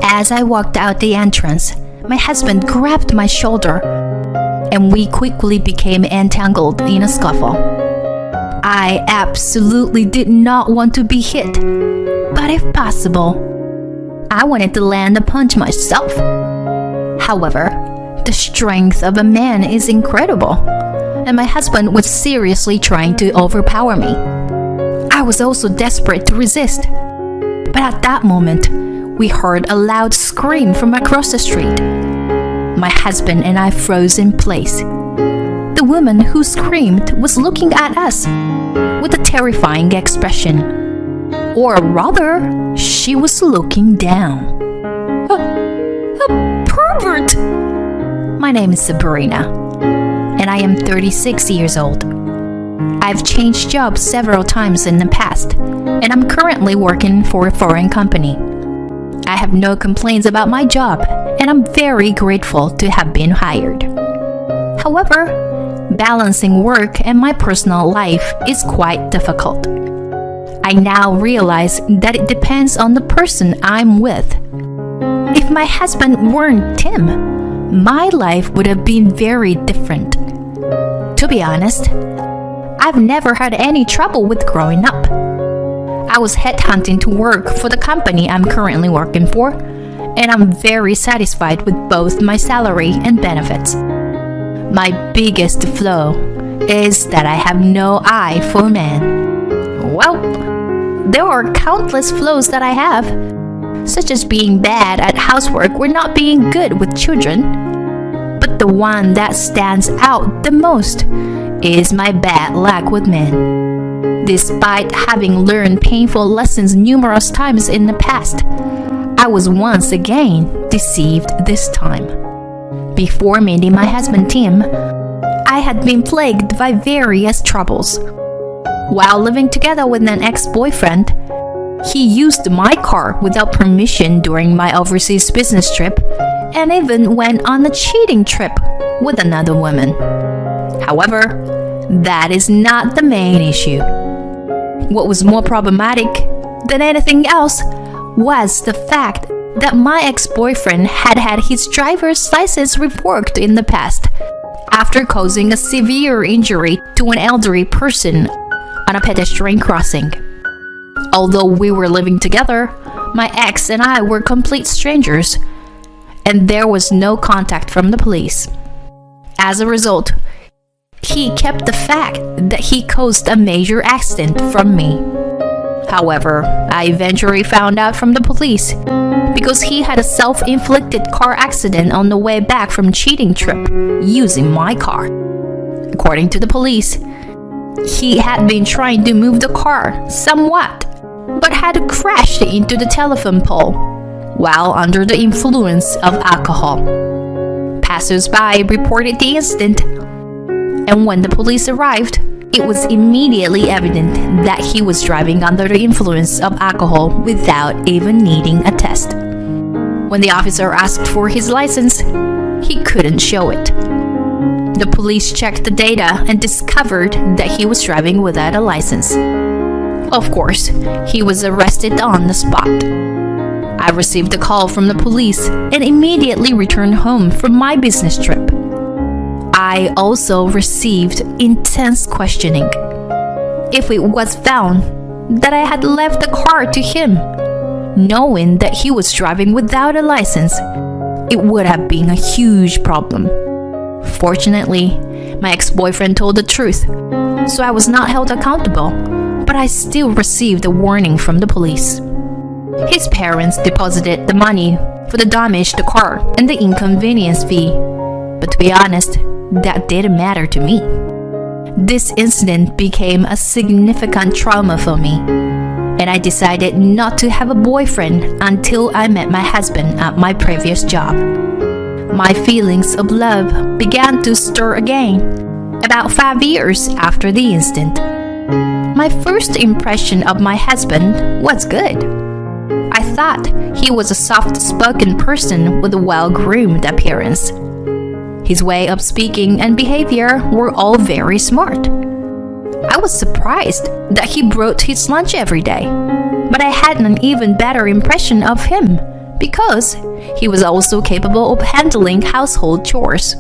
As I walked out the entrance, my husband grabbed my shoulder, and we quickly became entangled in a scuffle. I absolutely did not want to be hit, but if possible, I wanted to land a punch myself. However, the strength of a man is incredible, and my husband was seriously trying to overpower me. I was also desperate to resist, but at that moment, we heard a loud scream from across the street. My husband and I froze in place. The woman who screamed was looking at us with a terrifying expression. Or rather, she was looking down. A pervert! My name is Sabrina, and I am 36 years old. I've changed jobs several times in the past, and I'm currently working for a foreign company. I have no complaints about my job, and I'm very grateful to have been hired. However, balancing work and my personal life is quite difficult. I now realize that it depends on the person I'm with. If my husband weren't Tim, my life would have been very different. To be honest, I've never had any trouble with growing up. I was headhunting to work for the company I'm currently working for, and I'm very satisfied with both my salary and benefits. My biggest flaw is that I have no eye for men. Well, there are countless flaws that I have, such as being bad at housework or not being good with children. But the one that stands out the most is my bad luck with men. Despite having learned painful lessons numerous times in the past, I was once again deceived this time. Before meeting my husband Tim, I had been plagued by various troubles. While living together with an ex-boyfriend, he used my car without permission during my overseas business trip and even went on a cheating trip with another woman. However, that is not the main issue. What was more problematic than anything else was the fact that my ex-boyfriend had had his driver's license revoked in the past after causing a severe injury to an elderly person on a pedestrian crossing. Although we were living together, my ex and I were complete strangers, and there was no contact from the police. As a result, he kept the fact that he caused a major accident from me. However, I eventually found out from the police because he had a self-inflicted car accident on the way back from cheating trip using my car. According to the police, he had been trying to move the car somewhat, but had crashed into the telephone pole while under the influence of alcohol. Passers-by reported the incident, and when the police arrived, it was immediately evident that he was driving under the influence of alcohol without even needing a test. When the officer asked for his license, he couldn't show it. The police checked the data and discovered that he was driving without a license. Of course, he was arrested on the spot. I received a call from the police and immediately returned home from my business trip. I also received intense questioning. If it was found that I had left the car to him, knowing that he was driving without a license, it would have been a huge problem. Fortunately, my ex-boyfriend told the truth, so I was not held accountable, but I still received a warning from the police. His parents deposited the money for the damage to the car and the inconvenience fee, but to be honest, that didn't matter to me. This incident became a significant trauma for me, and I decided not to have a boyfriend until I met my husband at my previous job. My feelings of love began to stir again about 5 years after the incident. My first impression of my husband was good. I thought he was a soft-spoken person with a well-groomed appearance. His way of speaking and behavior were all very smart. I was surprised that he brought his lunch every day, but I had an even better impression of him because he was also capable of handling household chores.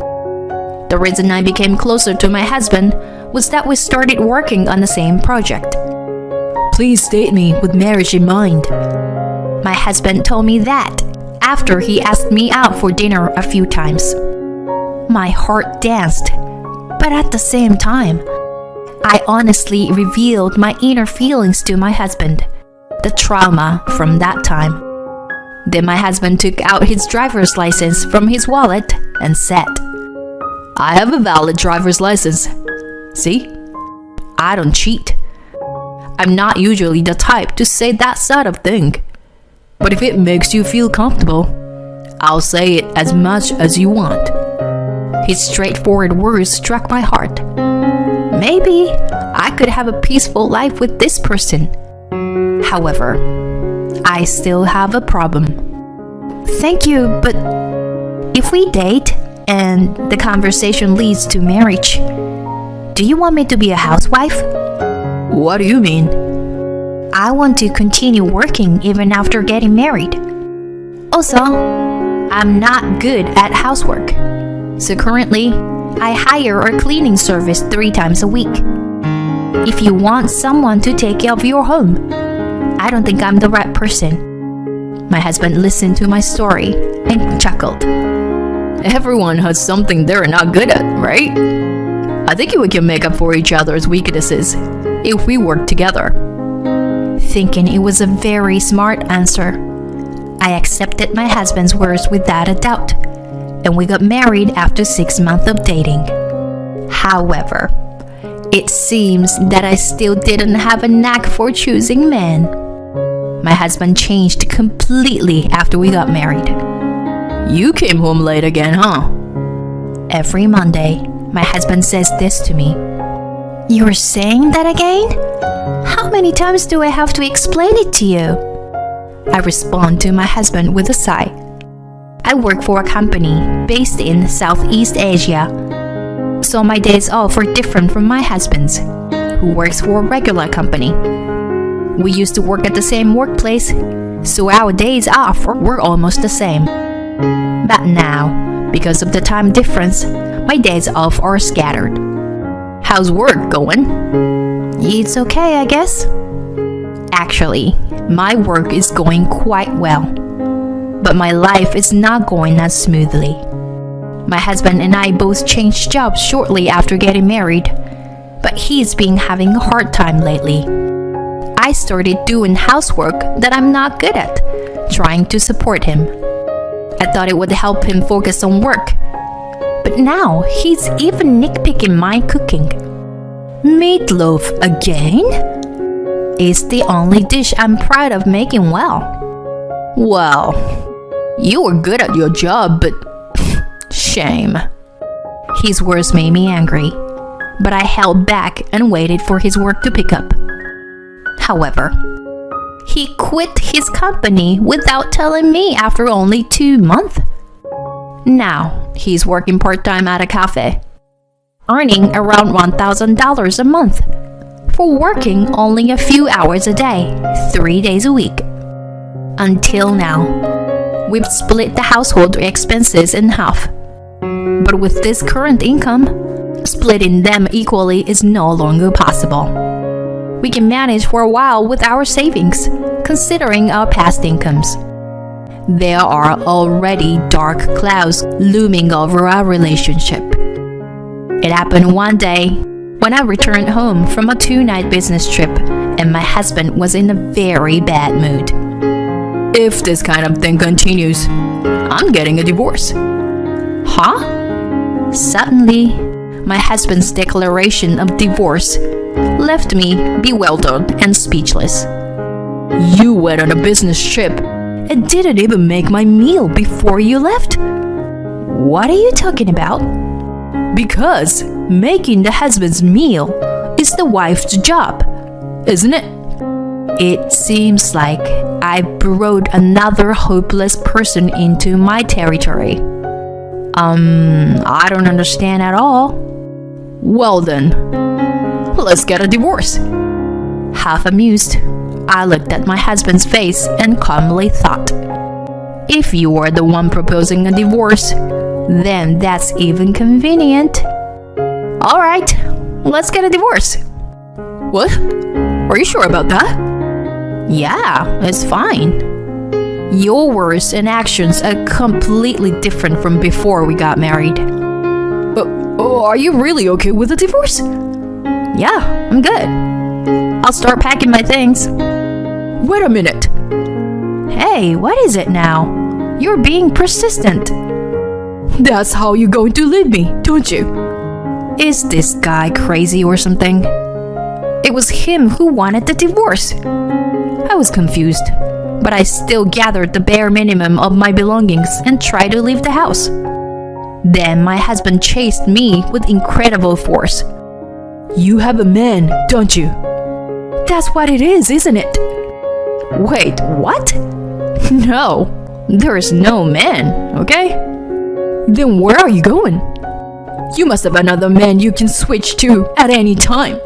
The reason I became closer to my husband was that we started working on the same project. Please date me with marriage in mind. My husband told me that after he asked me out for dinner a few times. My heart danced, but at the same time, I honestly revealed my inner feelings to my husband, the trauma from that time. Then my husband took out his driver's license from his wallet and said, I have a valid driver's license. See? I don't cheat. I'm not usually the type to say that sort of thing. But if it makes you feel comfortable, I'll say it as much as you want. His straightforward words struck my heart. Maybe I could have a peaceful life with this person. However, I still have a problem. Thank you, but if we date and the conversation leads to marriage, do you want me to be a housewife? What do you mean? I want to continue working even after getting married. Also, I'm not good at housework. So currently, I hire a cleaning service 3 times a week. If you want someone to take care of your home, I don't think I'm the right person. My husband listened to my story and chuckled. Everyone has something they're not good at, right? I think we can make up for each other's weaknesses if we work together. Thinking it was a very smart answer, I accepted my husband's words without a doubt, and we got married after 6 months of dating. However, it seems that I still didn't have a knack for choosing men. My husband changed completely after we got married. You came home late again, huh? Every Monday, my husband says this to me. You're saying that again? How many times do I have to explain it to you? I respond to my husband with a sigh. I work for a company based in Southeast Asia, so my days off are different from my husband's, who works for a regular company. We used to work at the same workplace, so our days off were almost the same. But now, because of the time difference, my days off are scattered. How's work going? It's okay, I guess. Actually, my work is going quite well, but my life is not going as smoothly. My husband and I both changed jobs shortly after getting married, but he's been having a hard time lately. I started doing housework that I'm not good at, trying to support him. I thought it would help him focus on work, but now he's even nitpicking my cooking. Meatloaf again? It's the only dish I'm proud of making well. Well, you were good at your job, but shame. His words made me angry, but I held back and waited for his work to pick up. However, he quit his company without telling me after only 2 months. Now, he's working part-time at a cafe, earning around $1,000 a month for working only a few hours a day, 3 days a week. Until now, we've split the household expenses in half. But with this current income, splitting them equally is no longer possible. We can manage for a while with our savings, considering our past incomes. There are already dark clouds looming over our relationship. It happened one day when I returned home from a 2-night business trip and my husband was in a very bad mood. If this kind of thing continues, I'm getting a divorce. Huh? Suddenly, my husband's declaration of divorce left me bewildered and speechless. You went on a business trip and didn't even make my meal before you left? What are you talking about? Because making the husband's meal is the wife's job, isn't it? It seems like I brought another hopeless person into my territory. I don't understand at all. Well then, let's get a divorce. Half amused, I looked at my husband's face and calmly thought, if you are the one proposing a divorce, then that's even convenient. Alright, let's get a divorce. What? Are you sure about that? Yeah, it's fine. Your words and actions are completely different from before we got married. Are you really okay with a divorce? Yeah, I'm good. I'll start packing my things. Wait a minute. Hey, what is it now? You're being persistent. That's how you're going to leave me, don't you? Is this guy crazy or something? It was him who wanted the divorce. I was confused, but I still gathered the bare minimum of my belongings and tried to leave the house. Then my husband chased me with incredible force. You have a man, don't you? That's what it is, isn't it? Wait, what? No, there's no man, okay? Then where are you going? You must have another man you can switch to at any time.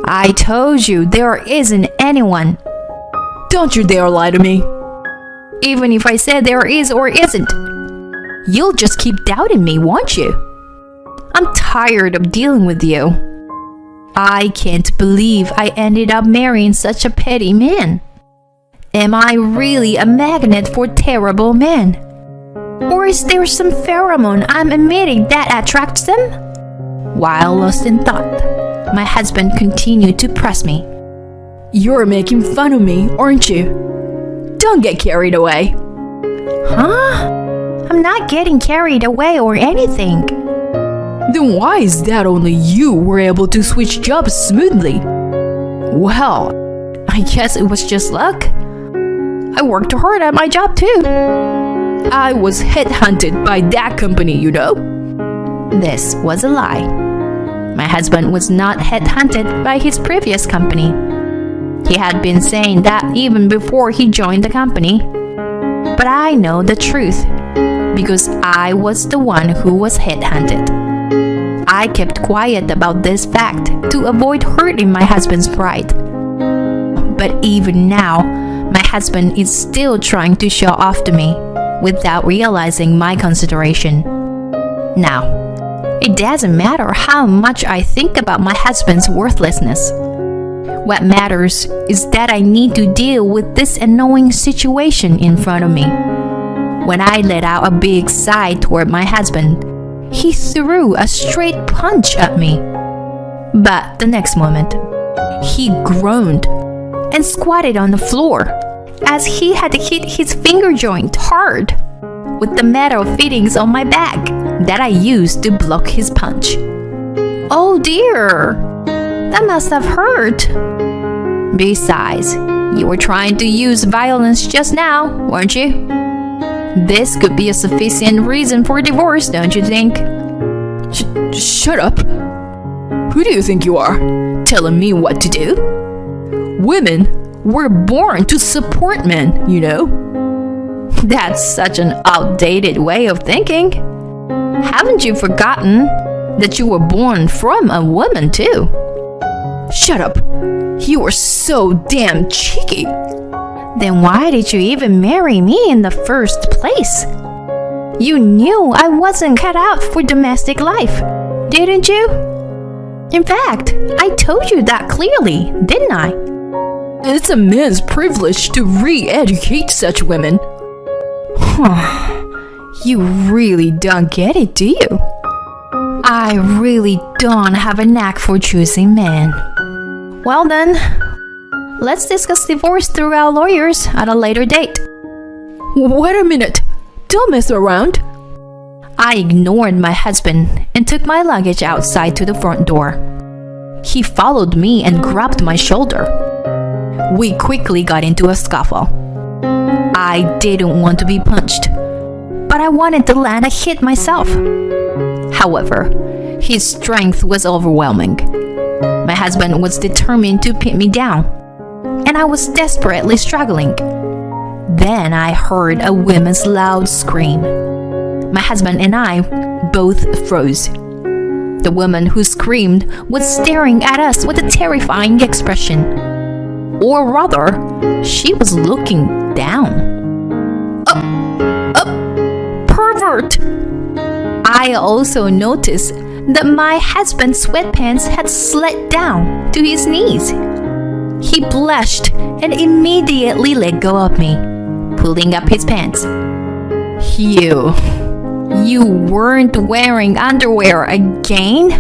I told you there isn't anyone. Don't you dare lie to me. Even if I said there is or isn't, you'll just keep doubting me, won't you? I'm tired of dealing with you. I can't believe I ended up marrying such a petty man. Am I really a magnet for terrible men? Or is there some pheromone I'm emitting that attracts them? While lost in thought, my husband continued to press me. You're making fun of me, aren't you? Don't get carried away. Huh? I'm not getting carried away or anything. Then why is that only you were able to switch jobs smoothly? Well, I guess it was just luck. I worked hard at my job too. I was headhunted by that company, you know? This was a lie. My husband was not headhunted by his previous company. He had been saying that even before he joined the company. But I know the truth because I was the one who was headhunted. I kept quiet about this fact to avoid hurting my husband's pride. But even now, my husband is still trying to show off to me without realizing my consideration. Now, it doesn't matter how much I think about my husband's worthlessness. What matters is that I need to deal with this annoying situation in front of me. When I let out a big sigh toward my husband, he threw a straight punch at me. But the next moment, he groaned and squatted on the floor as he had hit his finger joint hard with the metal fittings on my back that I used to block his punch. Oh dear, that must have hurt. Besides, you were trying to use violence just now, weren't you? This could be a sufficient reason for divorce, don't you think? Shut up. Who do you think you are, telling me what to do? Women were born to support men, you know? That's such an outdated way of thinking. Haven't you forgotten that you were born from a woman too? Shut up. You are so damn cheeky. Then why did you even marry me in the first place? You knew I wasn't cut out for domestic life, didn't you? In fact, I told you that clearly, didn't I? It's a man's privilege to re-educate such women. You really don't get it, do you? I really don't have a knack for choosing men. Well then, let's discuss divorce through our lawyers at a later date. Wait a minute. Don't mess around. I ignored my husband and took my luggage outside to the front door. He followed me and grabbed my shoulder. We quickly got into a scuffle. I didn't want to be punched, but I wanted to land a hit myself. However, his strength was overwhelming. My husband was determined to pin me down, and I was desperately struggling. Then I heard a woman's loud scream. My husband and I both froze. The woman who screamed was staring at us with a terrifying expression. Or rather, she was looking down. Pervert! I also noticed that my husband's sweatpants had slid down to his knees. He blushed and immediately let go of me, pulling up his pants. You weren't wearing underwear again?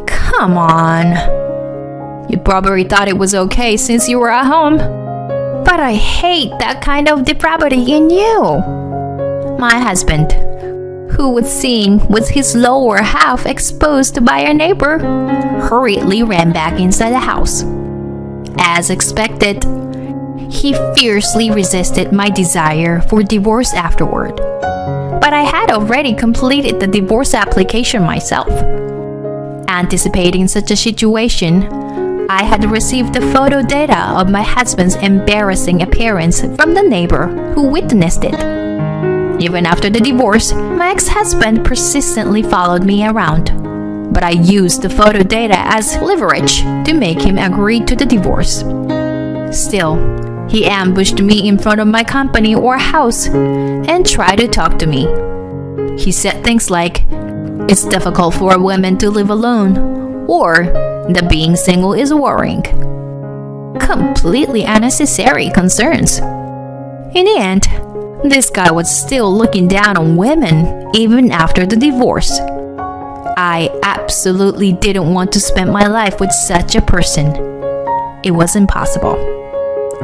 Come on. You probably thought it was okay since you were at home. But I hate that kind of depravity in you. My husband, who was seen with his lower half exposed by a neighbor, hurriedly ran back inside the house. As expected, he fiercely resisted my desire for divorce afterward. But I had already completed the divorce application myself. Anticipating such a situation, I had received the photo data of my husband's embarrassing appearance from the neighbor who witnessed it. Even after the divorce, my ex-husband persistently followed me around, but I used the photo data as leverage to make him agree to the divorce. Still, he ambushed me in front of my company or house and tried to talk to me. He said things like, "It's difficult for a woman to live alone," or that being single is worrying. Completely unnecessary concerns. In the end, this guy was still looking down on women even after the divorce. I absolutely didn't want to spend my life with such a person. It was impossible.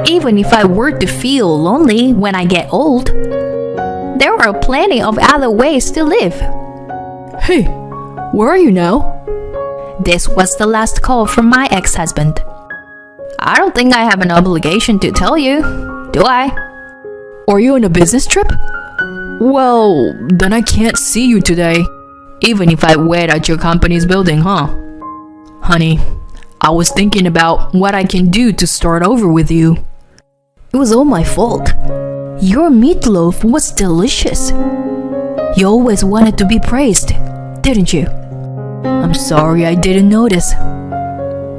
Even if I were to feel lonely when I get old, there are plenty of other ways to live. Hey, where are you now? This was the last call from my ex-husband. I don't think I have an obligation to tell you, do I? Are you on a business trip? Well, then I can't see you today. Even if I wait at your company's building, huh? Honey, I was thinking about what I can do to start over with you. It was all my fault. Your meatloaf was delicious. You always wanted to be praised, didn't you? I'm sorry I didn't notice.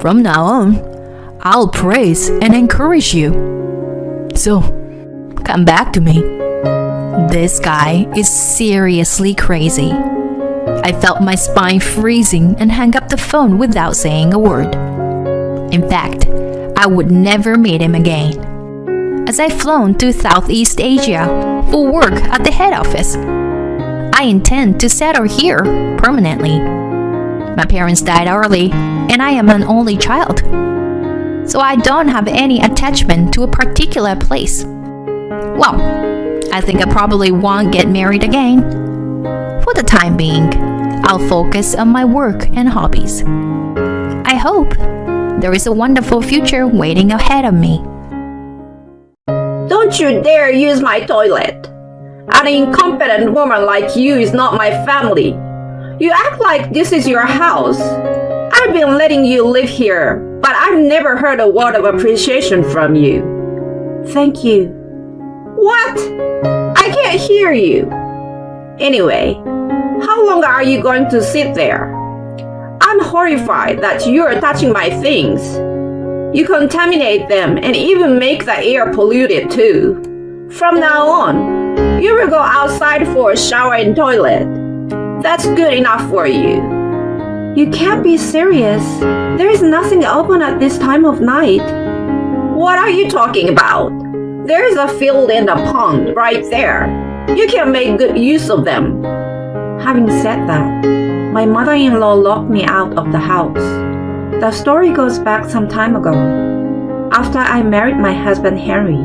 From now on, I'll praise and encourage you. So, come back to me. This guy is seriously crazy. I felt my spine freezing and hung up the phone without saying a word. In fact, I would never meet him again. As I've flown to Southeast Asia for work at the head office, I intend to settle here permanently. My parents died early, and I am an only child, so I don't have any attachment to a particular place. Well, I think I probably won't get married again. For the time being, I'll focus on my work and hobbies. I hope there is a wonderful future waiting ahead of me. Don't you dare use my toilet. An incompetent woman like you is not my family. You act like this is your house. I've been letting you live here, but I've never heard a word of appreciation from you. Thank you. What? I can't hear you. Anyway, how long are you going to sit there? I'm horrified that you are touching my things. You contaminate them and even make the air polluted too. From now on, you will go outside for a shower and toilet. That's good enough for you. You can't be serious. There is nothing open at this time of night. What are you talking about? There is a field and a pond right there. You can make good use of them. Having said that, my mother-in-law locked me out of the house. The story goes back some time ago. After I married my husband Henry,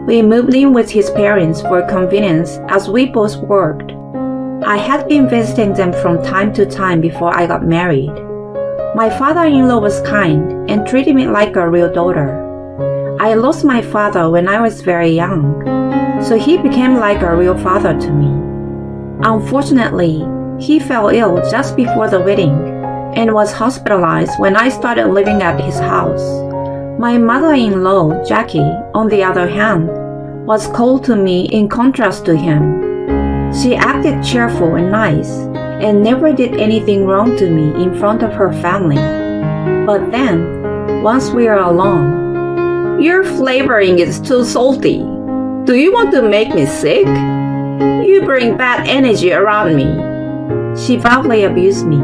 we moved in with his parents for convenience as we both worked. I had been visiting them from time to time before I got married. My father-in-law was kind and treated me like a real daughter. I lost my father when I was very young, so he became like a real father to me. Unfortunately, he fell ill just before the wedding and was hospitalized when I started living at his house. My mother-in-law, Jackie, on the other hand, was cold to me in contrast to him. She acted cheerful and nice and never did anything wrong to me in front of her family. But then, once we are alone, "Your flavoring is too salty. Do you want to make me sick? You bring bad energy around me. She verbally abused me.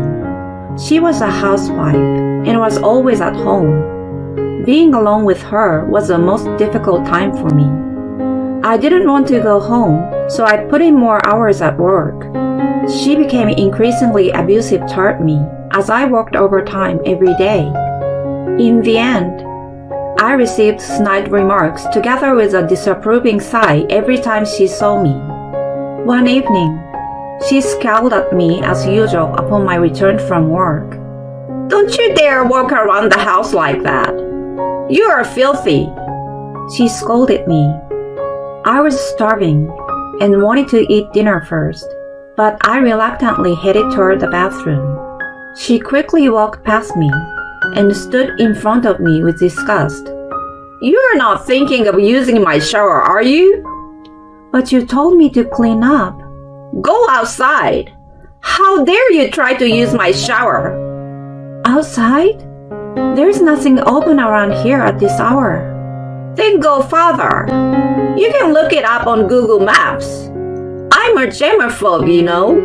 She was a housewife and was always at home. Being alone with her was the most difficult time for me. I didn't want to go home, so I put in more hours at work. She became increasingly abusive toward me as I worked overtime every day. In the end, I received snide remarks together with a disapproving sigh every time she saw me. One evening, she scowled at me as usual upon my return from work. Don't you dare walk around the house like that. You are filthy, she scolded me. I was starving and wanted to eat dinner first, but I reluctantly headed toward the bathroom. She quickly walked past me and stood in front of me with disgust. You're not thinking of using my shower, are you? But you told me to clean up. Go outside. How dare you try to use my shower? Outside? There's nothing open around here at this hour. Then go farther. You can look it up on Google Maps. I'm a germaphobe, you know.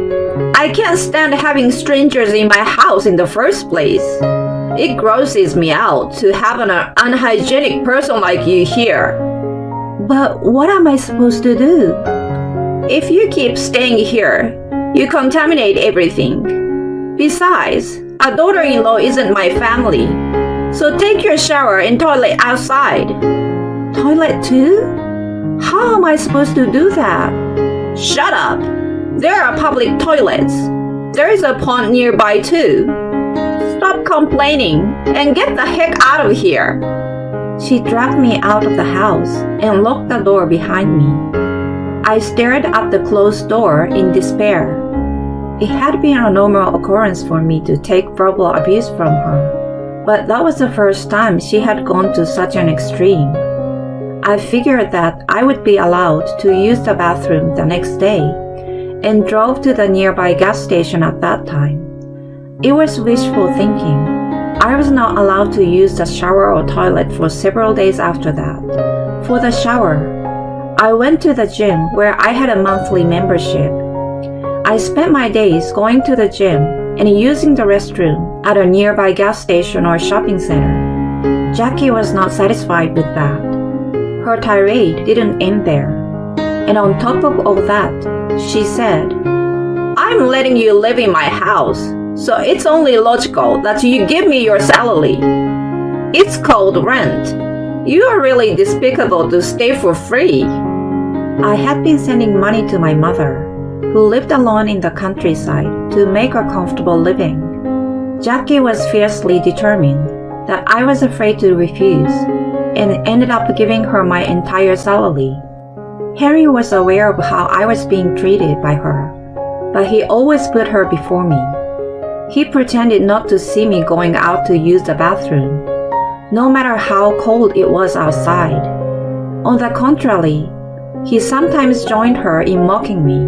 I can't stand having strangers in my house in the first place. It grosses me out to have an unhygienic person like you here. But what am I supposed to do? If you keep staying here, you contaminate everything. Besides, a daughter-in-law isn't my family. So take your shower and toilet outside. Toilet too? How am I supposed to do that? Shut up! There are public toilets. There is a pond nearby too. Stop complaining and get the heck out of here. She dragged me out of the house and locked the door behind me. I stared at the closed door in despair. It had been a normal occurrence for me to take verbal abuse from her, but that was the first time she had gone to such an extreme. I figured that I would be allowed to use the bathroom the next day and drove to the nearby gas station at that time. It was wishful thinking. I was not allowed to use the shower or toilet for several days after that. For the shower, I went to the gym where I had a monthly membership. I spent my days going to the gym and using the restroom at a nearby gas station or shopping center. Jackie was not satisfied with that. Her tirade didn't end there. And on top of all that, she said, I'm letting you live in my house, so it's only logical that you give me your salary. It's called rent. You are really despicable to stay for free. I had been sending money to my mother, who lived alone in the countryside, to make a comfortable living. Jackie was fiercely determined that I was afraid to refuse, and ended up giving her my entire salary. Henry was aware of how I was being treated by her, but he always put her before me. He pretended not to see me going out to use the bathroom, no matter how cold it was outside. On the contrary, he sometimes joined her in mocking me.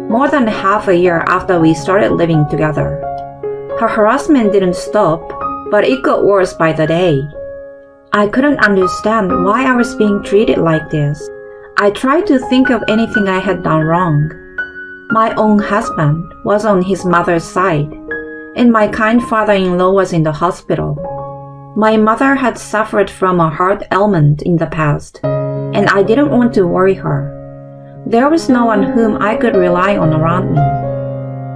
More than half a year after we started living together, her harassment didn't stop, but it got worse by the day. I couldn't understand why I was being treated like this. I tried to think of anything I had done wrong. My own husband was on his mother's side, and my kind father-in-law was in the hospital. My mother had suffered from a heart ailment in the past, and I didn't want to worry her. There was no one whom I could rely on around me.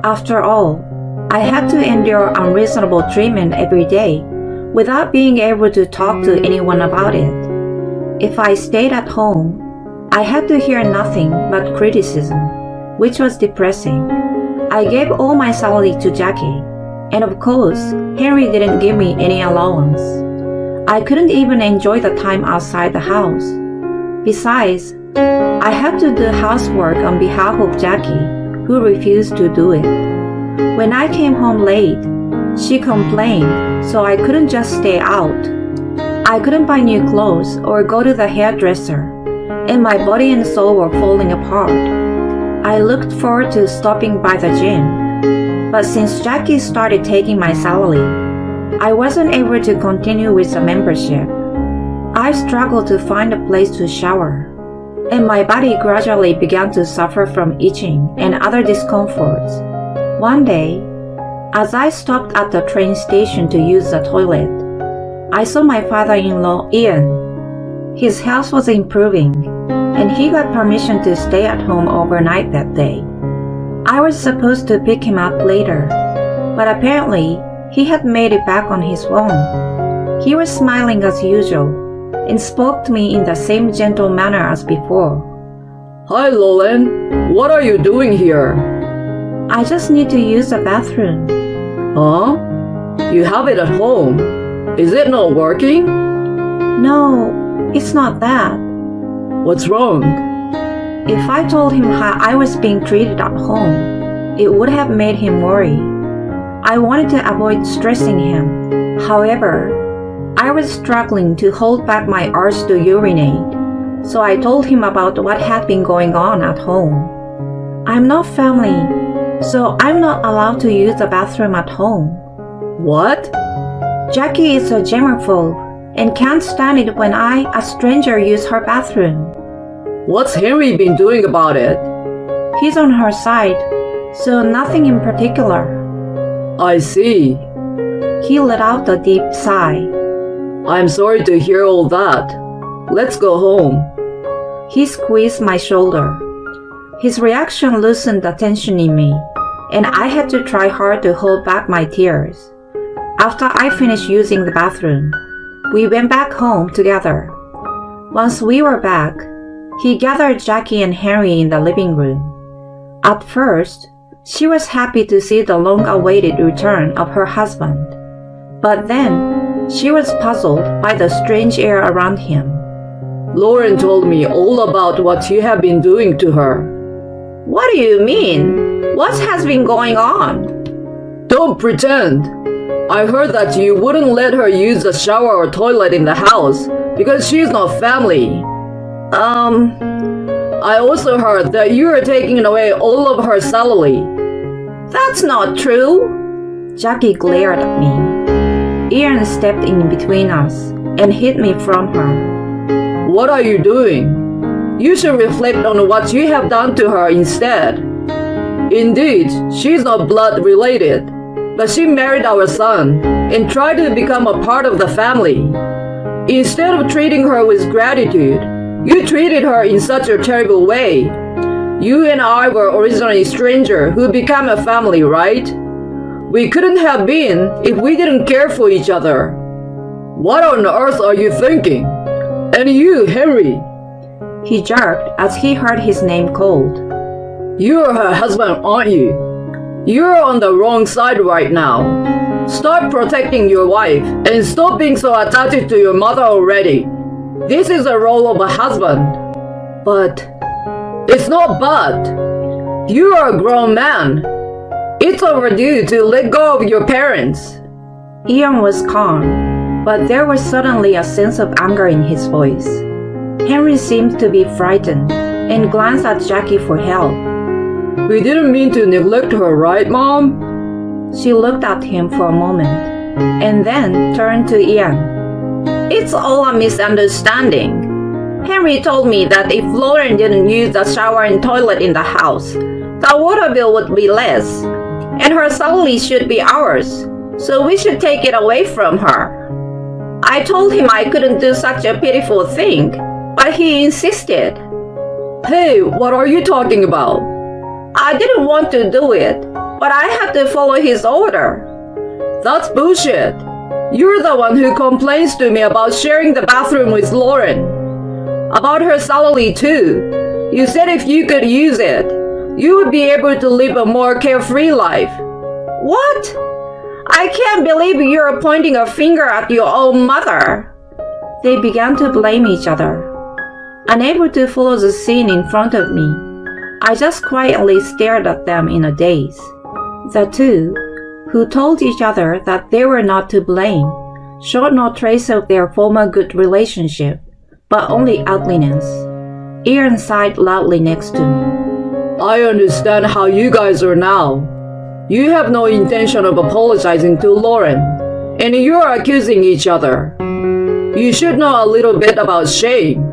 After all, I had to endure unreasonable treatment every day without being able to talk to anyone about it. If I stayed at home, I had to hear nothing but criticism, which was depressing. I gave all my salary to Jackie, and of course, Henry didn't give me any allowance. I couldn't even enjoy the time outside the house. Besides, I had to do housework on behalf of Jackie, who refused to do it. When I came home late, she complained, so I couldn't just stay out. I couldn't buy new clothes or go to the hairdresser, and my body and soul were falling apart. I looked forward to stopping by the gym, but since Jackie started taking my salary, I wasn't able to continue with the membership. I struggled to find a place to shower. and my body gradually began to suffer from itching and other discomforts. One day, as I stopped at the train station to use the toilet, I saw my father-in-law, Ian. His health was improving, and he got permission to stay at home overnight that day. I was supposed to pick him up later, but apparently he had made it back on his own. He was smiling as usual and spoke to me in the same gentle manner as before. Hi, Lauren. What are you doing here? I just need to use the bathroom. Huh? You have it at home. Is it not working? No, it's not that. What's wrong? If I told him how I was being treated at home, it would have made him worry. I wanted to avoid stressing him. However, I was struggling to hold back my urge to urinate, so I told him about what had been going on at home. I'm not family, so I'm not allowed to use the bathroom at home. What? Jackie is a germaphobe and can't stand it when I, a stranger, use her bathroom. What's Henry been doing about it? He's on her side, so nothing in particular. I see. He let out a deep sigh. I'm sorry to hear all that. Let's go home. He squeezed my shoulder. His reaction loosened the tension in me, and I had to try hard to hold back my tears. After I finished using the bathroom, we went back home together. Once we were back, he gathered Jackie and Henry in the living room. At first, she was happy to see the long-awaited return of her husband. But then, she was puzzled by the strange air around him. Lauren told me all about what you have been doing to her. What do you mean? What has been going on? Don't pretend. I heard that you wouldn't let her use the shower or toilet in the house because she's not family. I also heard that you are taking away all of her salary. That's not true. Jackie glared at me. Ian stepped in between us and hid me from her. What are you doing? You should reflect on what you have done to her instead. Indeed, she's not blood related, but she married our son and tried to become a part of the family. Instead of treating her with gratitude, you treated her in such a terrible way. You and I were originally strangers who became a family, right? We couldn't have been if we didn't care for each other. What on earth are you thinking? And you, Henry? He jerked as he heard his name called. You're her husband, aren't you? You're on the wrong side right now. Start protecting your wife and stop being so attached to your mother already. This is the role of a husband. But it's not but. You are a grown man. It's overdue to let go of your parents. Ian was calm, but there was suddenly a sense of anger in his voice. Henry seemed to be frightened and glanced at Jackie for help. We didn't mean to neglect her, right, Mom? She looked at him for a moment and then turned to Ian. It's all a misunderstanding. Henry told me that if Lauren didn't use the shower and toilet in the house, the water bill would be less, and her salary should be ours, so we should take it away from her. I told him I couldn't do such a pitiful thing, but he insisted. Hey, what are you talking about? I didn't want to do it, but I had to follow his order. That's bullshit. You're the one who complains to me about sharing the bathroom with Lauren. About her salary too. You said if you could use it, you would be able to live a more carefree life. What? I can't believe you're pointing a finger at your own mother. They began to blame each other. Unable to follow the scene in front of me, I just quietly stared at them in a daze. The two, who told each other that they were not to blame, showed no trace of their former good relationship, but only ugliness. Ian sighed loudly next to me. I understand how you guys are now. You have no intention of apologizing to Lauren, and you're accusing each other. You should know a little bit about shame.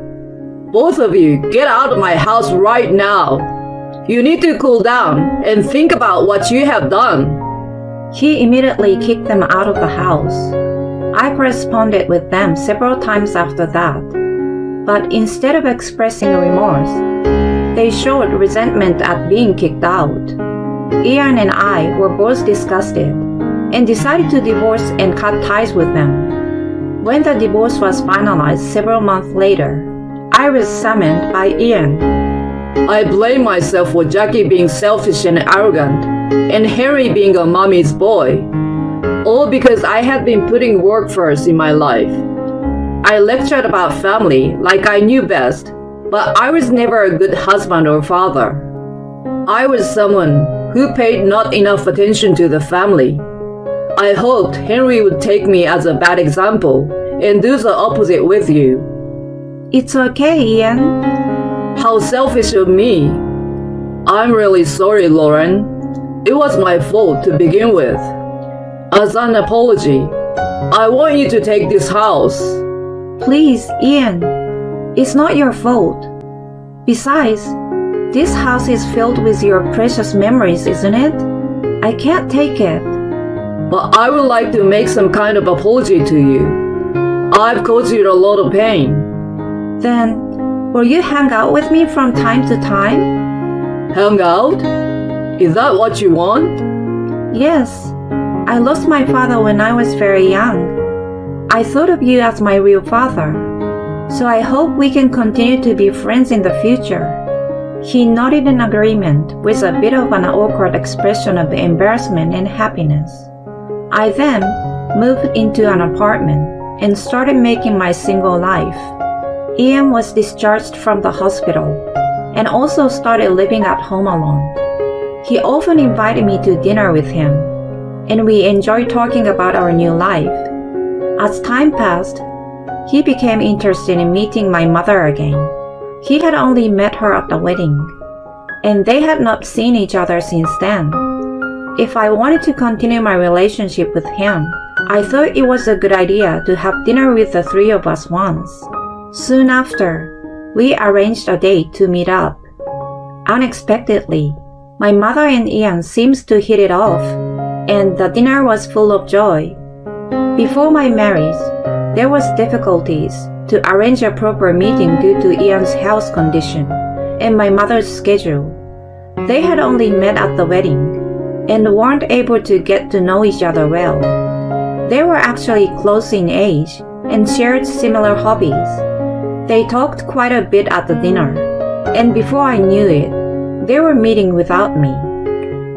Both of you, get out of my house right now. You need to cool down and think about what you have done. He immediately kicked them out of the house. I corresponded with them several times after that, but instead of expressing remorse, they showed resentment at being kicked out. Ian and I were both disgusted and decided to divorce and cut ties with them. When the divorce was finalized several months later, I was summoned by Ian. I blame myself for Jackie being selfish and arrogant, and Henry being a mommy's boy, all because I had been putting work first in my life. I lectured about family like I knew best, but I was never a good husband or father. I was someone who paid not enough attention to the family. I hoped Henry would take me as a bad example and do the opposite with you. It's okay, Ian. How selfish of me. I'm really sorry, Lauren. It was my fault to begin with. As an apology, I want you to take this house. Please, Ian. It's not your fault. Besides, this house is filled with your precious memories, isn't it? I can't take it. But I would like to make some kind of apology to you. I've caused you a lot of pain. Then, will you hang out with me from time to time? Hang out? Is that what you want? Yes. I lost my father when I was very young. I thought of you as my real father. So I hope we can continue to be friends in the future. He nodded in agreement with a bit of an awkward expression of embarrassment and happiness. I then moved into an apartment and started making my single life. Ian was discharged from the hospital and also started living at home alone. He often invited me to dinner with him, and we enjoyed talking about our new life. As time passed, he became interested in meeting my mother again. He had only met her at the wedding, and they had not seen each other since then. If I wanted to continue my relationship with him, I thought it was a good idea to have dinner with the three of us once. Soon after, we arranged a date to meet up. Unexpectedly, my mother and Ian seemed to hit it off, and the dinner was full of joy. Before my marriage, there was difficulties to arrange a proper meeting due to Ian's health condition and my mother's schedule. They had only met at the wedding and weren't able to get to know each other well. They were actually close in age and shared similar hobbies. They talked quite a bit at the dinner, and before I knew it, they were meeting without me.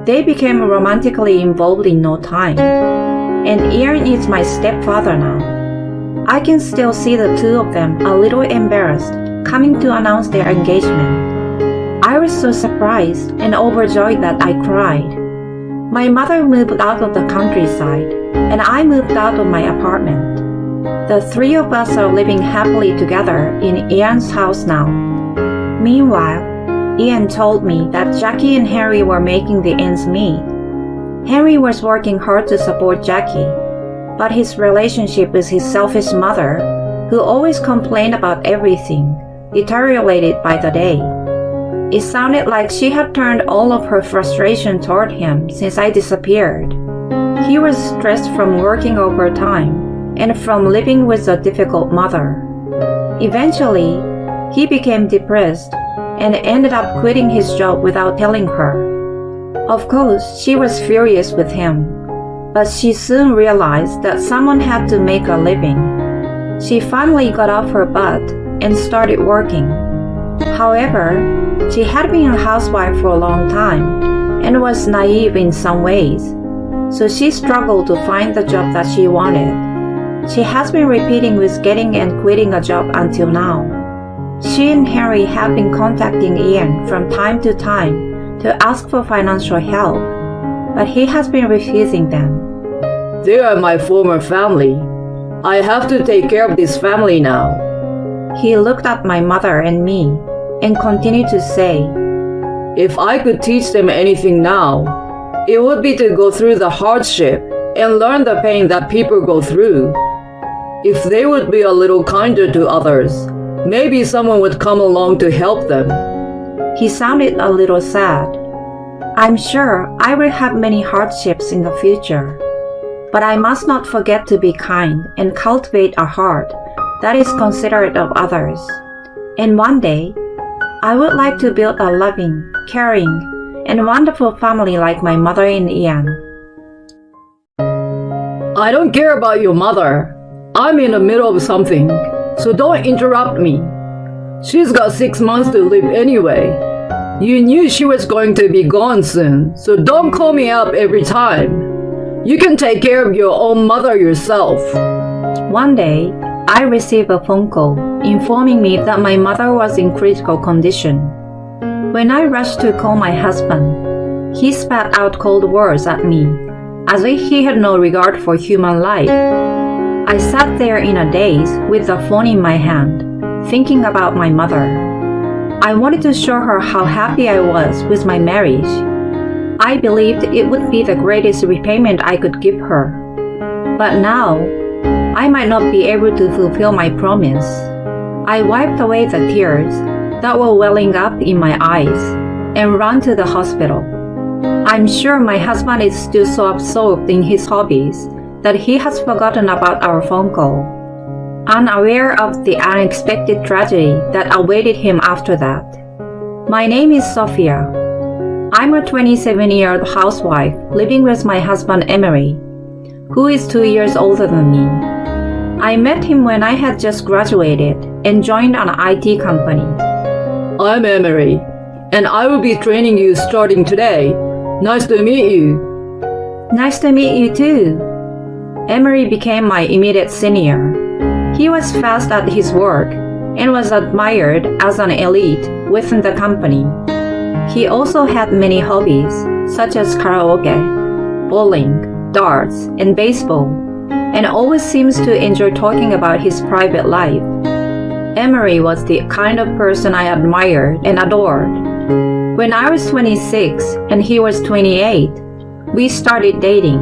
They became romantically involved in no time, and Ian is my stepfather now. I can still see the two of them a little embarrassed coming to announce their engagement. I was so surprised and overjoyed that I cried. My mother moved out of the countryside, and I moved out of my apartment. The three of us are living happily together in Ian's house now. Meanwhile, Ian told me that Jackie and Henry were making the ends meet. Henry was working hard to support Jackie, but his relationship with his selfish mother, who always complained about everything, deteriorated by the day. It sounded like she had turned all of her frustration toward him since I disappeared. He was stressed from working overtime and from living with a difficult mother. Eventually, he became depressed and ended up quitting his job without telling her. Of course, she was furious with him, but she soon realized that someone had to make a living. She finally got off her butt and started working. However, she had been a housewife for a long time and was naive in some ways, so she struggled to find the job that she wanted. She has been repeating with getting and quitting a job until now. She and Henry have been contacting Ian from time to time to ask for financial help, but he has been refusing them. They are my former family. I have to take care of this family now. He looked at my mother and me and continued to say, If I could teach them anything now, it would be to go through the hardship and learn the pain that people go through. If they would be a little kinder to others, maybe someone would come along to help them. He sounded a little sad. I'm sure I will have many hardships in the future, but I must not forget to be kind and cultivate a heart that is considerate of others. And one day, I would like to build a loving, caring, and wonderful family like my mother and Ian. I don't care about your mother. I'm in the middle of something, so don't interrupt me. She's got 6 months to live anyway. You knew she was going to be gone soon, so don't call me up every time. You can take care of your own mother yourself. One day, I received a phone call informing me that my mother was in critical condition. When I rushed to call my husband, he spat out cold words at me, as if he had no regard for human life. I sat there in a daze with the phone in my hand, thinking about my mother. I wanted to show her how happy I was with my marriage. I believed it would be the greatest repayment I could give her. But now, I might not be able to fulfill my promise. I wiped away the tears that were welling up in my eyes and ran to the hospital. I'm sure my husband is still so absorbed in his hobbies that he has forgotten about our phone call, unaware of the unexpected tragedy that awaited him after that. My name is Sophia. I'm a 27-year-old housewife living with my husband Emery, who is 2 years older than me. I met him when I had just graduated and joined an IT company. I'm Emery, and I will be training you starting today. Nice to meet you. Nice to meet you too. Emery became my immediate senior. He was fast at his work and was admired as an elite within the company. He also had many hobbies, such as karaoke, bowling, darts, and baseball, and always seems to enjoy talking about his private life. Emery was the kind of person I admired and adored. When I was 26 and he was 28, we started dating.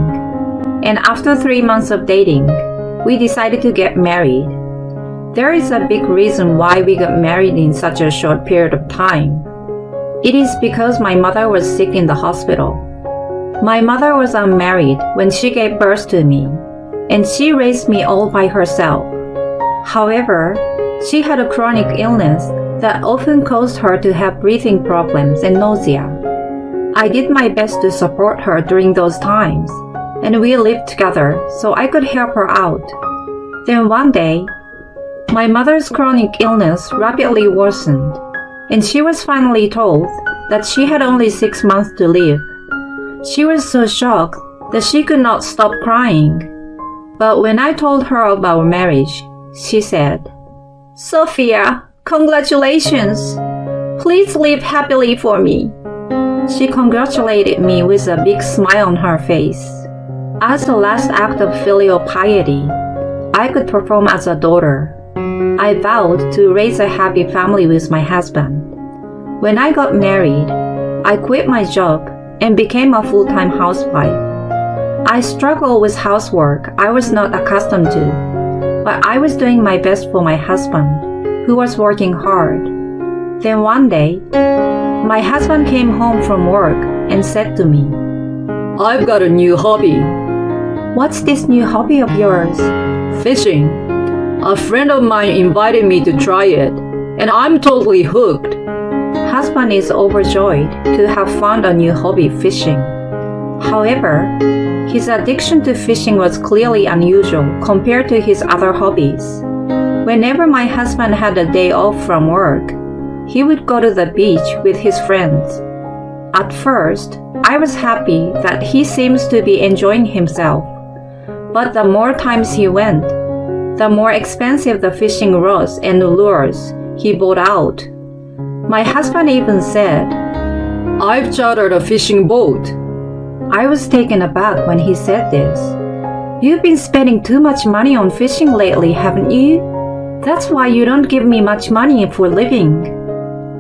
And after 3 months of dating, we decided to get married. There is a big reason why we got married in such a short period of time. It is because my mother was sick in the hospital. My mother was unmarried when she gave birth to me, and she raised me all by herself. However, she had a chronic illness that often caused her to have breathing problems and nausea. I did my best to support her during those times, and we lived together so I could help her out. Then one day, my mother's chronic illness rapidly worsened, and she was finally told that she had only 6 months to live. She was so shocked that she could not stop crying. But when I told her of our marriage, she said, "Sophia, congratulations! Please live happily for me." She congratulated me with a big smile on her face. As the last act of filial piety I could perform as a daughter, I vowed to raise a happy family with my husband. When I got married, I quit my job and became a full-time housewife. I struggled with housework I was not accustomed to, but I was doing my best for my husband, who was working hard. Then one day, my husband came home from work and said to me, I've got a new hobby. "What's this new hobby of yours?" Fishing. A friend of mine invited me to try it, and I'm totally hooked. Husband is overjoyed to have found a new hobby, fishing. However, his addiction to fishing was clearly unusual compared to his other hobbies. Whenever my husband had a day off from work, he would go to the beach with his friends. At first, I was happy that he seems to be enjoying himself. But the more times he went, the more expensive the fishing rods and lures he bought out. My husband even said, I've chartered a fishing boat. I was taken aback when he said this. "You've been spending too much money on fishing lately, haven't you? That's why you don't give me much money for living.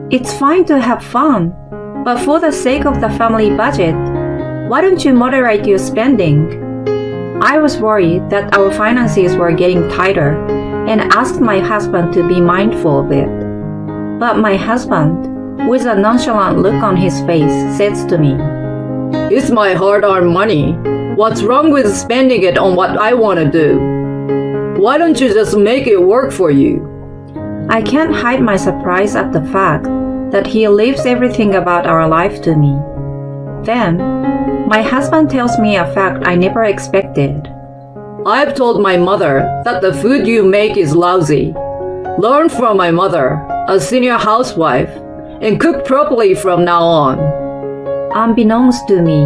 It's fine to have fun, but for the sake of the family budget, why don't you moderate your spending?" I was worried that our finances were getting tighter, and asked my husband to be mindful of it. But my husband, with a nonchalant look on his face, says to me, It's my hard-earned money. What's wrong with spending it on what I want to do? Why don't you just make it work for you? I can't hide my surprise at the fact that he leaves everything about our life to me. Then, my husband tells me a fact I never expected. I've told my mother that the food you make is lousy. Learn from my mother, a senior housewife, and cook properly from now on. Unbeknownst to me,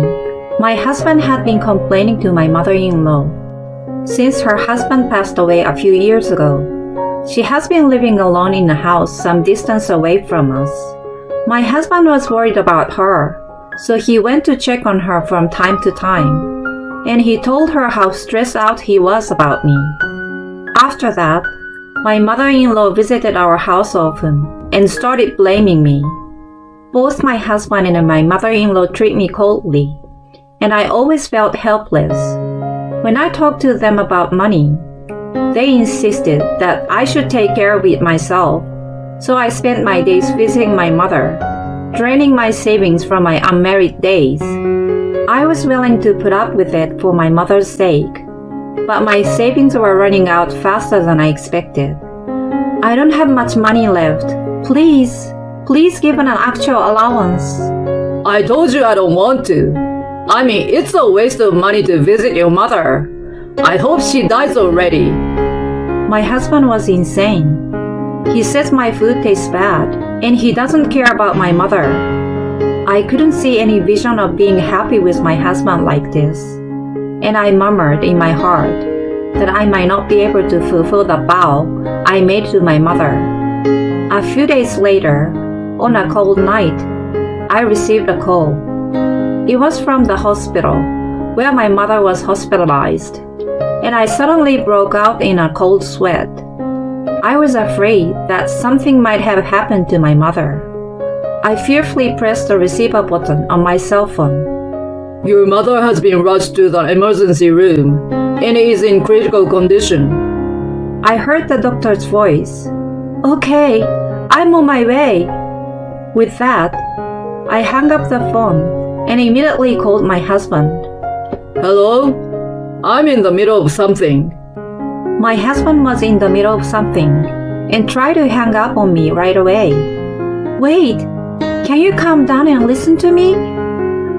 my husband had been complaining to my mother-in-law. Since her husband passed away a few years ago, she has been living alone in a house some distance away from us. My husband was worried about her, so he went to check on her from time to time, and he told her how stressed out he was about me. After that, my mother-in-law visited our house often and started blaming me. Both my husband and my mother-in-law treat me coldly, and I always felt helpless. When I talked to them about money, they insisted that I should take care of it myself, so I spent my days visiting my mother, draining my savings from my unmarried days. I was willing to put up with it for my mother's sake, but my savings were running out faster than I expected. I don't have much money left. Please give an actual allowance. I told you I don't want to. I mean, it's a waste of money to visit your mother. I hope she dies already. My husband was insane. He says my food tastes bad, and he doesn't care about my mother. I couldn't see any vision of being happy with my husband like this, and I murmured in my heart that I might not be able to fulfill the vow I made to my mother. A few days later, on a cold night, I received a call. It was from the hospital, where my mother was hospitalized, and I suddenly broke out in a cold sweat. I was afraid that something might have happened to my mother. I fearfully pressed the receiver button on my cell phone. Your mother has been rushed to the emergency room and is in critical condition. I heard the doctor's voice. Okay, I'm on my way. With that, I hung up the phone and immediately called my husband. Hello? I'm in the middle of something. My husband was in the middle of something and tried to hang up on me right away. Wait, can you calm down and listen to me?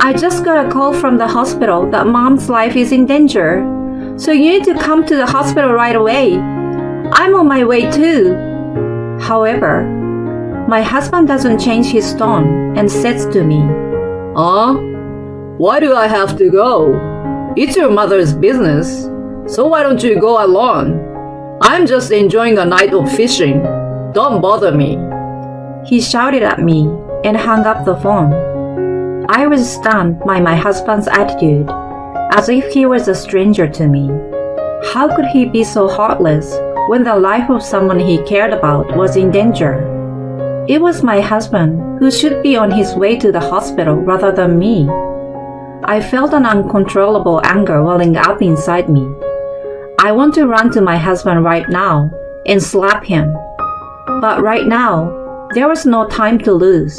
I just got a call from the hospital that mom's life is in danger, so you need to come to the hospital right away. I'm on my way too. However, my husband doesn't change his tone and says to me, Why do I have to go? It's your mother's business, so why don't you go alone? I'm just enjoying a night of fishing. Don't bother me. He shouted at me and hung up the phone. I was stunned by my husband's attitude, as if he was a stranger to me. How could he be so heartless when the life of someone he cared about was in danger? It was my husband who should be on his way to the hospital rather than me. I felt an uncontrollable anger welling up inside me. I want to run to my husband right now and slap him. But right now, there was no time to lose.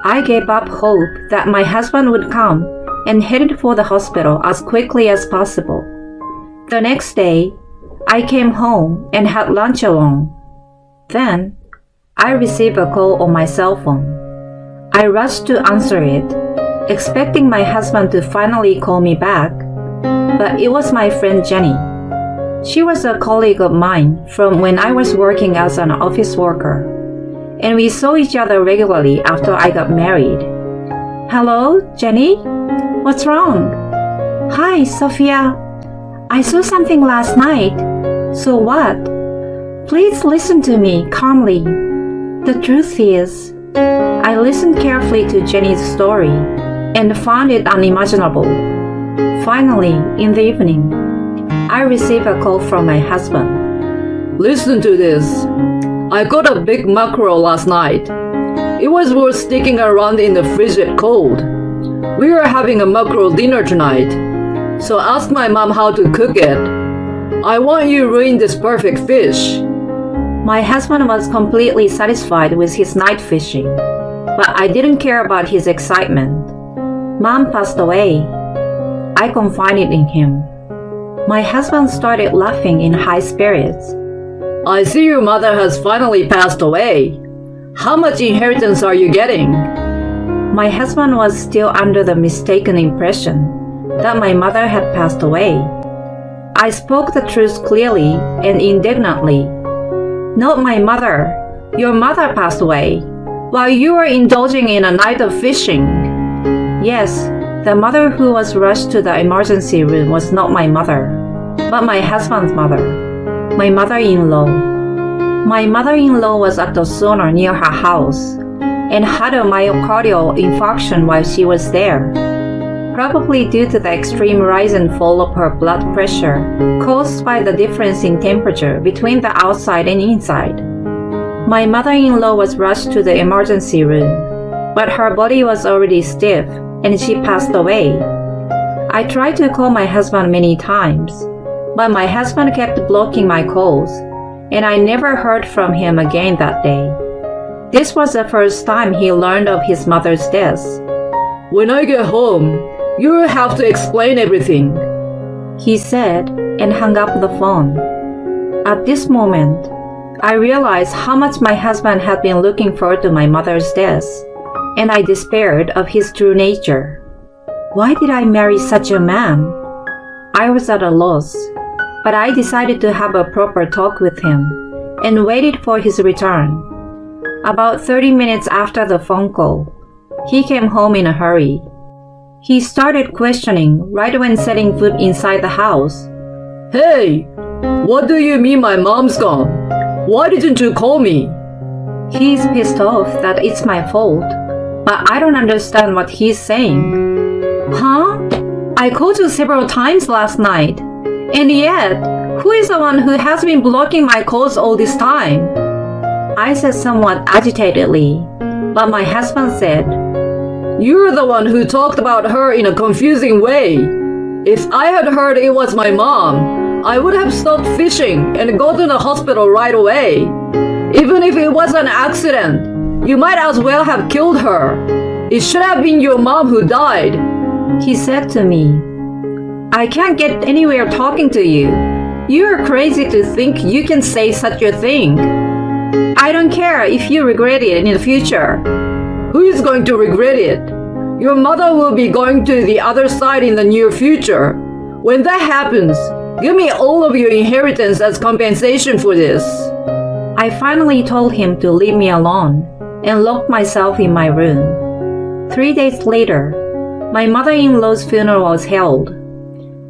I gave up hope that my husband would come and headed for the hospital as quickly as possible. The next day, I came home and had lunch alone. Then, I received a call on my cell phone. I rushed to answer it, expecting my husband to finally call me back, but it was my friend Jenny. She was a colleague of mine from when I was working as an office worker, and we saw each other regularly after I got married. Hello, Jenny? What's wrong? Hi, Sophia. I saw something last night. So what? Please listen to me calmly. The truth is, I listened carefully to Jenny's story and found it unimaginable. Finally, in the evening, I received a call from my husband. Listen to this. I got a big mackerel last night. It was worth sticking around in the frigid cold. We are having a mackerel dinner tonight, so ask my mom how to cook it. I want you to ruin this perfect fish. My husband was completely satisfied with his night fishing, but I didn't care about his excitement. Mom passed away. I confided in him. My husband started laughing in high spirits. I see your mother has finally passed away. How much inheritance are you getting? My husband was still under the mistaken impression that my mother had passed away. I spoke the truth clearly and indignantly. Not my mother. Your mother passed away while you were indulging in a night of fishing. Yes, the mother who was rushed to the emergency room was not my mother, but my husband's mother, my mother-in-law. My mother-in-law was at the sauna near her house and had a myocardial infarction while she was there, probably due to the extreme rise and fall of her blood pressure caused by the difference in temperature between the outside and inside. My mother-in-law was rushed to the emergency room, but her body was already stiff and she passed away. I tried to call my husband many times, but my husband kept blocking my calls, and I never heard from him again that day. This was the first time he learned of his mother's death. When I get home, you'll have to explain everything, he said and hung up the phone. At this moment, I realized how much my husband had been looking forward to my mother's death, and I despaired of his true nature. Why did I marry such a man? I was at a loss, but I decided to have a proper talk with him and waited for his return. About 30 minutes after the phone call, he came home in a hurry. He started questioning right when setting foot inside the house. Hey, what do you mean my mom's gone? Why didn't you call me? He's pissed off that it's my fault, but I don't understand what he's saying. Huh? I called you several times last night, and yet, who is the one who has been blocking my calls all this time? I said somewhat agitatedly, but my husband said, You're the one who talked about her in a confusing way. If I had heard it was my mom, I would have stopped fishing and go to the hospital right away. Even if it was an accident, you might as well have killed her. It should have been your mom who died, he said to me. I can't get anywhere talking to you. You're crazy to think you can say such a thing. I don't care if you regret it in the future. Who is going to regret it? Your mother will be going to the other side in the near future. When that happens, give me all of your inheritance as compensation for this. I finally told him to leave me alone and locked myself in my room. 3 days later, my mother-in-law's funeral was held.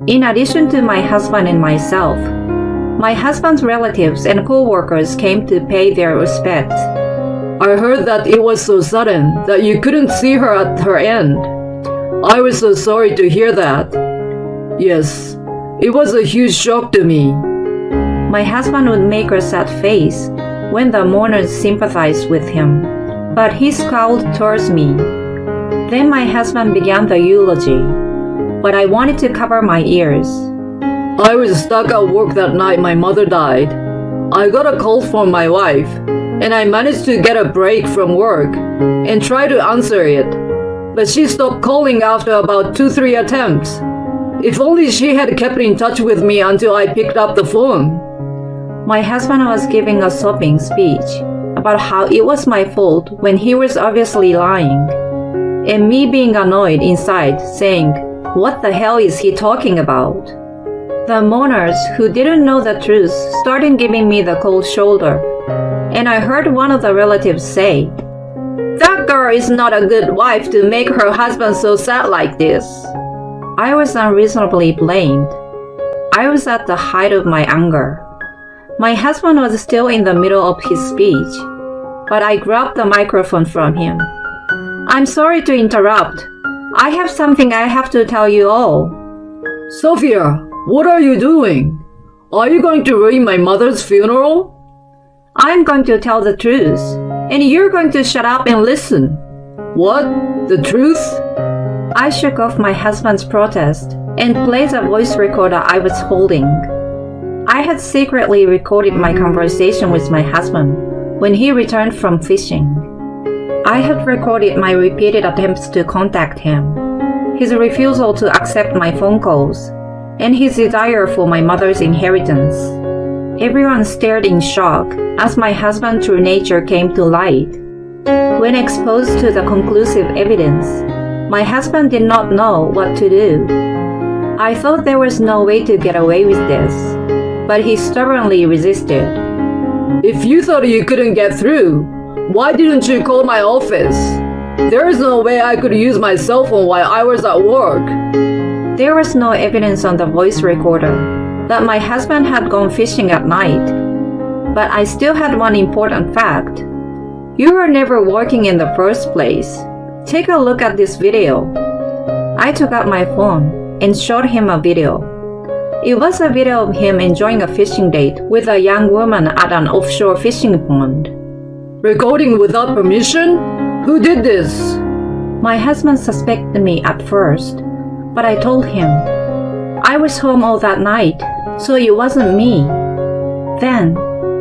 In addition to my husband and myself, my husband's relatives and co-workers came to pay their respects. I heard that it was so sudden that you couldn't see her at her end. I was so sorry to hear that. Yes, it was a huge shock to me. My husband would make a sad face when the mourners sympathized with him, but he scowled towards me. Then my husband began the eulogy, but I wanted to cover my ears. I was stuck at work that night my mother died. I got a call from my wife, and I managed to get a break from work and try to answer it. But she stopped calling after about 2-3 attempts. If only she had kept in touch with me until I picked up the phone. My husband was giving a sobbing speech about how it was my fault when he was obviously lying, and me being annoyed inside, saying, "What the hell is he talking about?" The mourners who didn't know the truth started giving me the cold shoulder, and I heard one of the relatives say, "That girl is not a good wife to make her husband so sad like this." I was unreasonably blamed. I was at the height of my anger. My husband was still in the middle of his speech, but I grabbed the microphone from him. "I'm sorry to interrupt. I have something I have to tell you all." Sophia, what are you doing? Are you going to ruin my mother's funeral? "I'm going to tell the truth, and you're going to shut up and listen." What? The truth? I shook off my husband's protest and played the voice recorder I was holding. I had secretly recorded my conversation with my husband when he returned from fishing. I had recorded my repeated attempts to contact him, his refusal to accept my phone calls, and his desire for my mother's inheritance. Everyone stared in shock as my husband's true nature came to light. When exposed to the conclusive evidence, my husband did not know what to do. I thought there was no way to get away with this, but he stubbornly resisted. If you thought you couldn't get through, why didn't you call my office? There is no way I could use my cell phone while I was at work. There was no evidence on the voice recorder that my husband had gone fishing at night, but I still had one important fact. You were never working in the first place. Take a look at this video. I took out my phone and showed him a video. It was a video of him enjoying a fishing date with a young woman at an offshore fishing pond. Recording without permission? Who did this? My husband suspected me at first, but I told him I was home all that night, so it wasn't me. Then,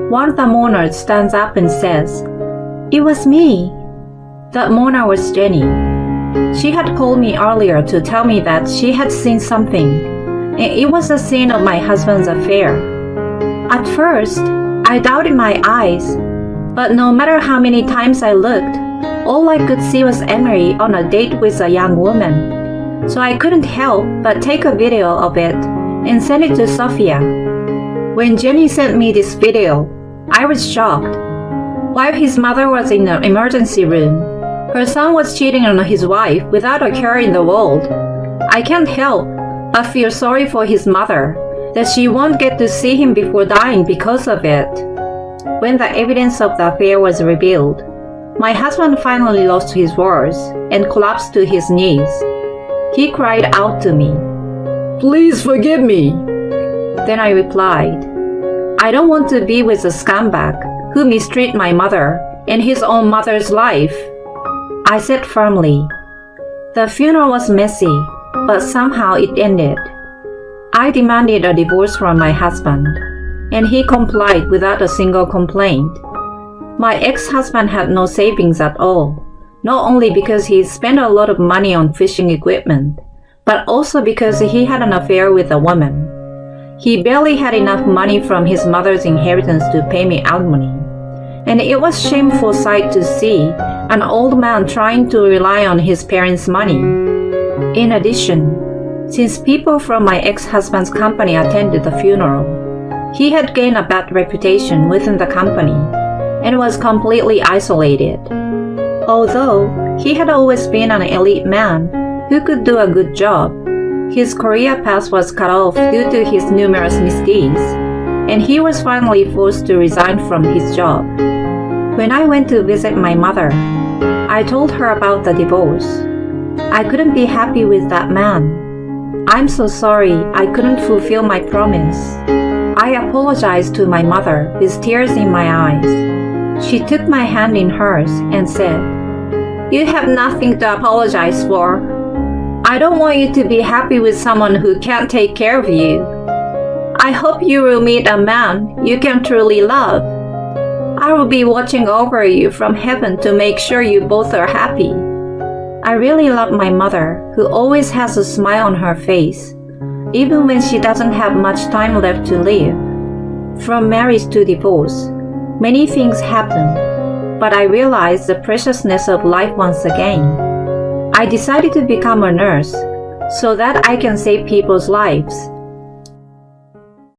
one of the mourners stands up and says, "It was me." That mourner was Jenny. She had called me earlier to tell me that she had seen something, and it was the scene of my husband's affair. At first, I doubted my eyes, but no matter how many times I looked, all I could see was Emery on a date with a young woman. So I couldn't help but take a video of it and send it to Sophia. When Jenny sent me this video, I was shocked. While his mother was in the emergency room, her son was cheating on his wife without a care in the world. I can't help but feel sorry for his mother, that she won't get to see him before dying because of it. When the evidence of the affair was revealed, my husband finally lost his words and collapsed to his knees. He cried out to me, "Please forgive me." Then I replied, "I don't want to be with a scumbag who mistreated my mother and his own mother's life." I said firmly. The funeral was messy, but somehow it ended. I demanded a divorce from my husband, and he complied without a single complaint. My ex-husband had no savings at all, not only because he spent a lot of money on fishing equipment, but also because he had an affair with a woman. He barely had enough money from his mother's inheritance to pay me alimony, and it was a shameful sight to see an old man trying to rely on his parents' money. In addition, since people from my ex-husband's company attended the funeral, he had gained a bad reputation within the company and was completely isolated. Although he had always been an elite man who could do a good job, his career path was cut off due to his numerous misdeeds, and he was finally forced to resign from his job. When I went to visit my mother, I told her about the divorce. I couldn't be happy with that man. "I'm so sorry I couldn't fulfill my promise." I apologized to my mother with tears in my eyes. She took my hand in hers and said, "You have nothing to apologize for. I don't want you to be happy with someone who can't take care of you. I hope you will meet a man you can truly love. I will be watching over you from heaven to make sure you both are happy." I really love my mother, who always has a smile on her face, even when she doesn't have much time left to live. From marriage to divorce, many things happen, but I realized the preciousness of life once again. I decided to become a nurse so that I can save people's lives